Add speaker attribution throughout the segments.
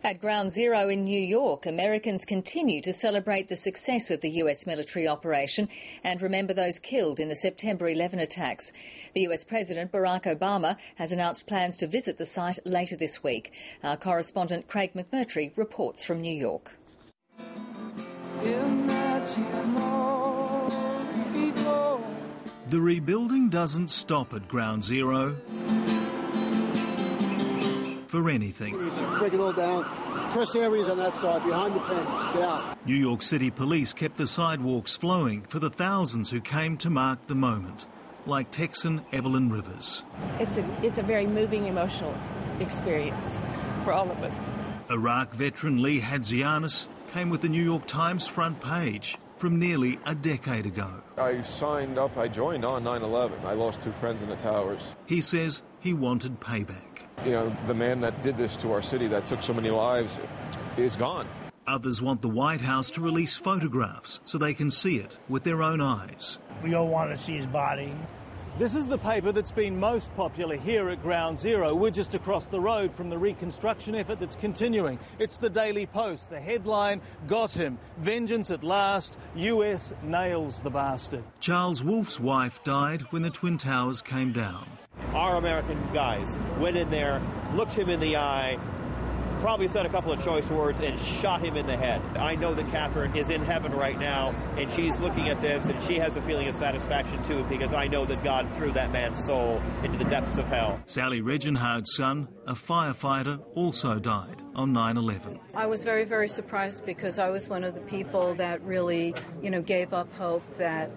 Speaker 1: At Ground Zero in New York, Americans continue to celebrate the success of the US military operation and remember those killed in the September 11 attacks. The US President Barack Obama has announced plans to visit the site later this week. Our correspondent Craig McMurtry reports from New York.
Speaker 2: The rebuilding doesn't stop at Ground Zero for anything.
Speaker 3: Break it all down. Press areas on that side, behind the fence. Get out.
Speaker 2: New York City police kept the sidewalks flowing for the thousands who came to mark the moment, like Texan Evelyn Rivers.
Speaker 4: It's a very moving, emotional experience for all of us.
Speaker 2: Iraq veteran Lee Hadzianis came with the New York Times front page from nearly a decade ago.
Speaker 5: I joined on 9/11. I lost 2 friends in the towers.
Speaker 2: He says he wanted payback.
Speaker 5: You know, the man that did this to our city, that took so many lives, is gone.
Speaker 2: Others want the White House to release photographs so they can see it with their own eyes.
Speaker 6: We all want to see his body.
Speaker 7: This is the paper that's been most popular here at Ground Zero. We're just across the road from the reconstruction effort that's continuing. It's the Daily Post. The headline, "Got him. Vengeance at last. US nails the bastard."
Speaker 2: Charles Wolfe's wife died when the Twin Towers came down.
Speaker 8: Our American guys went in there, looked him in the eye, probably said a couple of choice words and shot him in the head. I know that Catherine is in heaven right now, and she's looking at this, and she has a feeling of satisfaction too, because I know that God threw that man's soul into the depths of hell.
Speaker 2: Sally Regenhard's son, a firefighter, also died on 9/11.
Speaker 9: I was very, very surprised because I was one of the people that really, gave up hope that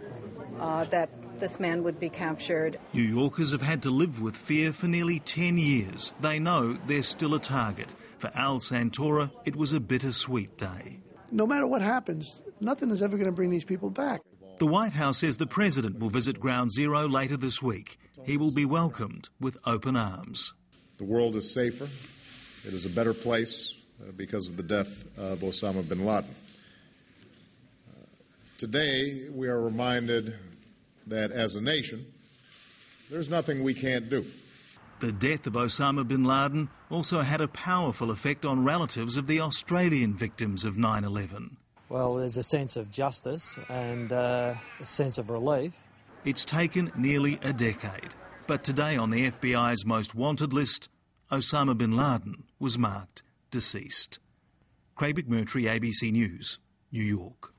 Speaker 9: this man would be captured.
Speaker 2: New Yorkers have had to live with fear for nearly 10 years. They know they're still a target. For Al Santora, it was a bittersweet day.
Speaker 3: No matter what happens, nothing is ever going to bring these people back.
Speaker 2: The White House says the president will visit Ground Zero later this week. He will be welcomed with open arms.
Speaker 10: The world is safer. It is a better place because of the death of Osama bin Laden. Today, we are reminded that as a nation, there's nothing we can't do.
Speaker 2: The death of Osama bin Laden also had a powerful effect on relatives of the Australian victims of 9/11.
Speaker 11: Well, there's a sense of justice and a sense of relief.
Speaker 2: It's taken nearly a decade, but today on the FBI's most wanted list, Osama bin Laden was marked deceased. Craig McMurtry, ABC News, New York.